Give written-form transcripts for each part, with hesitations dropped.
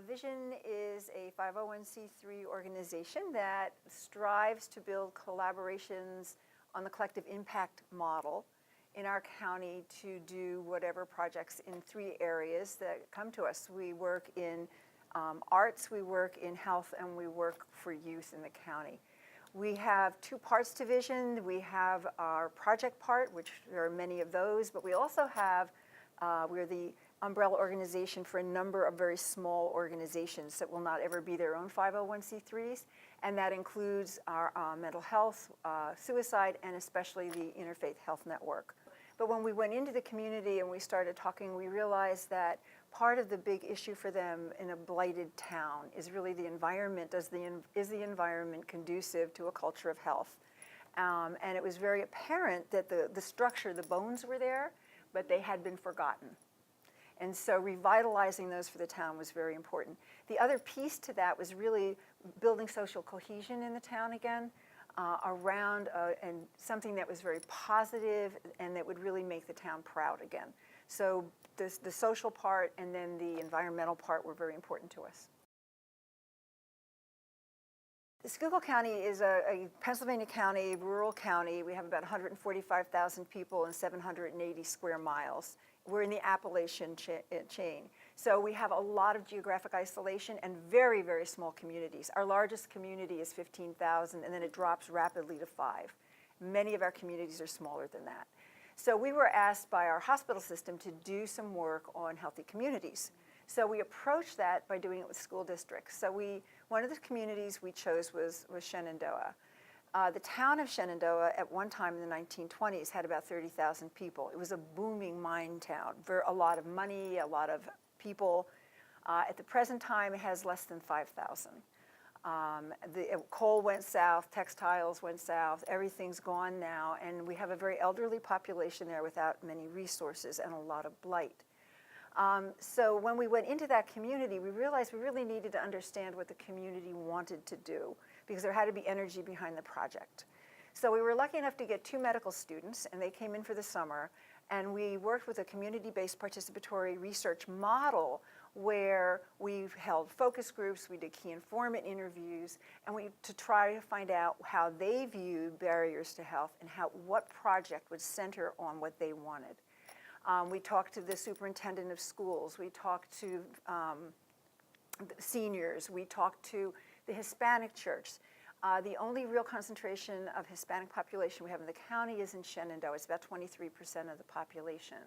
Vision is a 501c3 organization that strives to build collaborations on the collective impact model in our county to do whatever projects in 3 areas that come to us. We work in arts, we work in health, and we work for youth in the county. We have 2 parts to Vision. We have our project part, which there are many of those, but we also have, we're the umbrella organization for a number of very small organizations that will not ever be their own 501c3s, and that includes our mental health, suicide, and especially the Interfaith Health Network. But when we went into the community and we started talking, we realized that part of the big issue for them in a blighted town is really the environment. Is the environment conducive to a culture of health? And it was very apparent that the structure, the bones were there, but they had been forgotten. And so revitalizing those for the town was very important. The other piece to that was really building social cohesion in the town again, around and something that was very positive and that would really make the town proud again. So the social part and then the environmental part were very important to us. The Schuylkill County is a Pennsylvania county, rural county. We have about 145,000 people and 780 square miles. We're in the Appalachian chain. So we have a lot of geographic isolation and very, very small communities. Our largest community is 15,000, and then it drops rapidly to 5. Many of our communities are smaller than that. So we were asked by our hospital system to do some work on healthy communities. So we approached that by doing it with school districts. So one of the communities we chose was Shenandoah. The town of Shenandoah at one time in the 1920s had about 30,000 people. It was a booming mine town, a lot of money, a lot of people. At the present time, it has less than 5,000. The coal went south, textiles went south, everything's gone now, and we have a very elderly population there without many resources and a lot of blight. So when we went into that community, we realized we really needed to understand what the community wanted to do because there had to be energy behind the project. So we were lucky enough to get 2 medical students, and they came in for the summer, and we worked with a community-based participatory research model where we held focus groups, we did key informant interviews, and to try to find out how they viewed barriers to health and what project would center on what they wanted. We talked to the superintendent of schools, we talked to seniors, we talked to the Hispanic church. The only real concentration of Hispanic population we have in the county is in Shenandoah. It's about 23% of the population.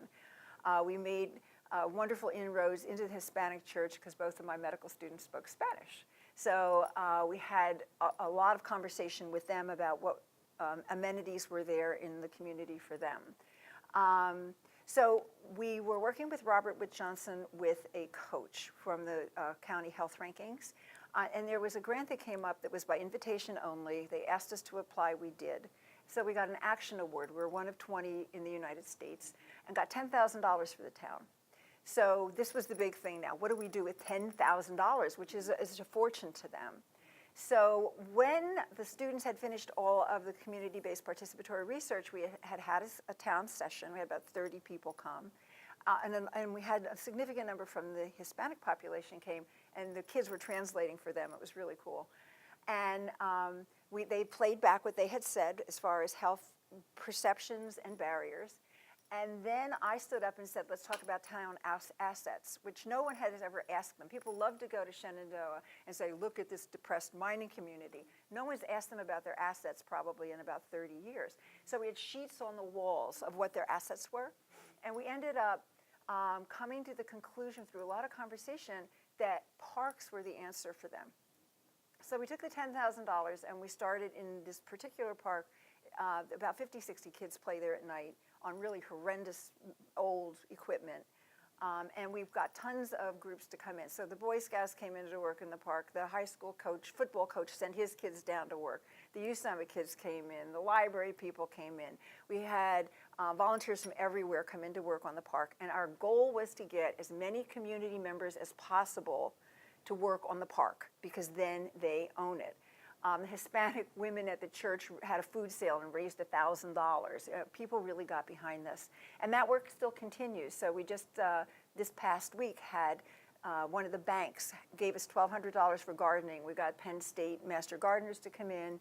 We made wonderful inroads into the Hispanic church because both of my medical students spoke Spanish. So we had a lot of conversation with them about what amenities were there in the community for them. So we were working with Robert Witt Johnson with a coach from the county health rankings. And there was a grant that came up that was by invitation only. They asked us to apply, we did. So we got an action award. We're one of 20 in the United States and got $10,000 for the town. So this was the big thing now. What do we do with $10,000, which is a fortune to them? So when the students had finished all of the community-based participatory research, we had a town session. We had about 30 people come. And we had a significant number from the Hispanic population came, and the kids were translating for them. It was really cool. And they played back what they had said as far as health perceptions and barriers. And then I stood up and said, let's talk about town assets, which no one has ever asked them. People love to go to Shenandoah and say, look at this depressed mining community. No one's asked them about their assets probably in about 30 years. So we had sheets on the walls of what their assets were. And we ended up coming to the conclusion through a lot of conversation that parks were the answer for them. So we took the $10,000 and we started in this particular park. About 50, 60 kids play there at night on really horrendous old equipment. And we've got tons of groups to come in. So the Boy Scouts came in to work in the park. The high school coach, football coach, sent his kids down to work. The Youth Summit kids came in. The library people came in. We had volunteers from everywhere come in to work on the park. And our goal was to get as many community members as possible to work on the park because then they own it. The Hispanic women at the church had a food sale and raised $1,000. People really got behind this. And that work still continues. So we just, this past week, had one of the banks gave us $1,200 for gardening. We got Penn State master gardeners to come in.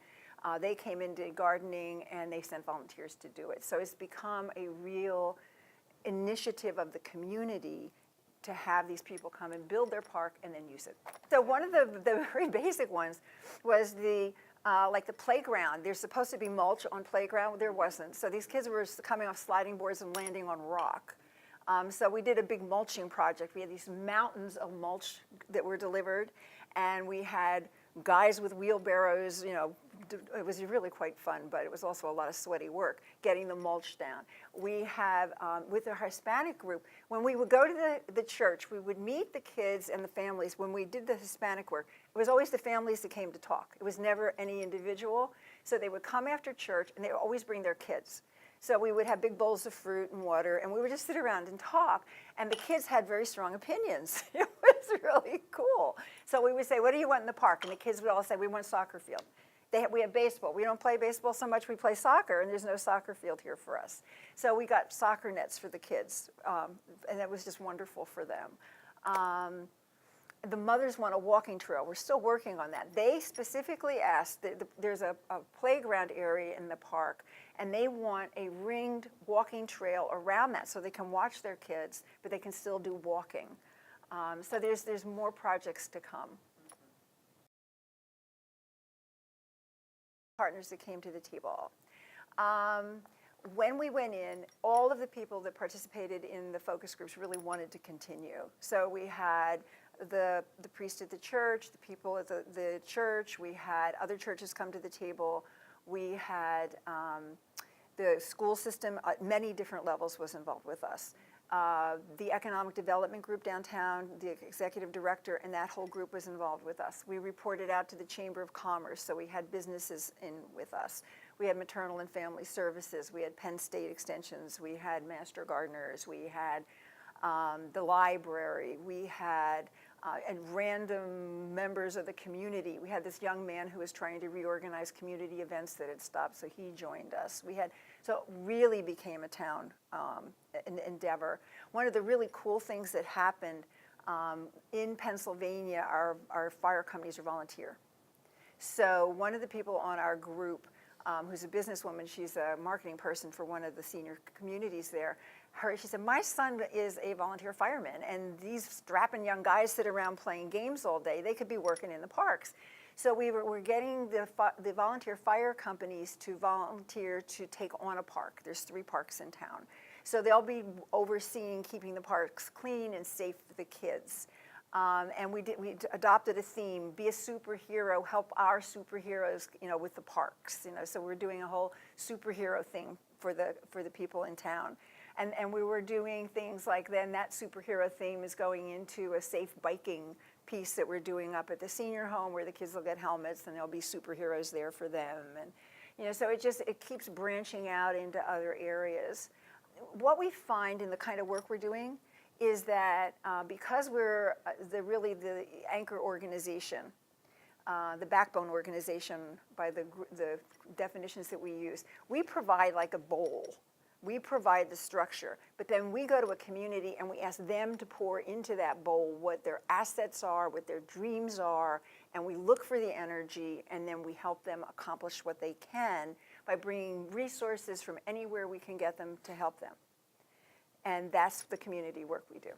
They came in, did gardening, and they sent volunteers to do it. So it's become a real initiative of the community to have these people come and build their park and then use it. So one of the very basic ones was like the playground. There's supposed to be mulch on playground. There wasn't. So these kids were coming off sliding boards and landing on rock. So we did a big mulching project. We had these mountains of mulch that were delivered, and we had guys with wheelbarrows, you know. It was really quite fun, but it was also a lot of sweaty work getting the mulch down. We have, with our Hispanic group, when we would go to the church, we would meet the kids and the families. When we did the Hispanic work, it was always the families that came to talk. It was never any individual. So they would come after church, and they would always bring their kids. So we would have big bowls of fruit and water, and we would just sit around and talk, and the kids had very strong opinions. It was really cool. So we would say, what do you want in the park? And the kids would all say, we want a soccer field. We have baseball. We don't play baseball so much, we play soccer, and there's no soccer field here for us. So we got soccer nets for the kids, and that was just wonderful for them. The mothers want a walking trail. We're still working on that. They specifically asked, there's a playground area in the park, and they want a ringed walking trail around that so they can watch their kids, but they can still do walking. So there's more projects to come. Partners that came to the T-ball. When we went in, all of the people that participated in the focus groups really wanted to continue. So we had the priest at the church, the people at the church, we had other churches come to the table, we had the school system at many different levels was involved with us. The economic development group downtown, the executive director, and that whole group was involved with us. We reported out to the Chamber of Commerce, so we had businesses in with us. We had maternal and family services. We had Penn State extensions. We had master gardeners. We had the library. We had and random members of the community. We had this young man who was trying to reorganize community events that had stopped, so he joined us. So it really became a town endeavor. One of the really cool things that happened in Pennsylvania, our fire companies are volunteer. So one of the people on our group, who's a businesswoman, she's a marketing person for one of the senior communities there, she said, my son is a volunteer fireman, and these strapping young guys sit around playing games all day. They could be working in the parks. So we're getting the volunteer fire companies to volunteer to take on a park. There's 3 parks in town. So they'll be overseeing keeping the parks clean and safe for the kids. And we adopted a theme: be a superhero, help our superheroes, with the parks. So we're doing a whole superhero thing for the people in town. And we were doing things like then that superhero theme is going into a safe biking piece that we're doing up at the senior home, where the kids will get helmets and there'll be superheroes there for them. And so it keeps branching out into other areas. What we find in the kind of work we're doing is that because we're the anchor organization, the backbone organization by the definitions that we use, we provide like a bowl. We provide the structure, but then we go to a community and we ask them to pour into that bowl what their assets are, what their dreams are, and we look for the energy, and then we help them accomplish what they can by bringing resources from anywhere we can get them to help them. And that's the community work we do.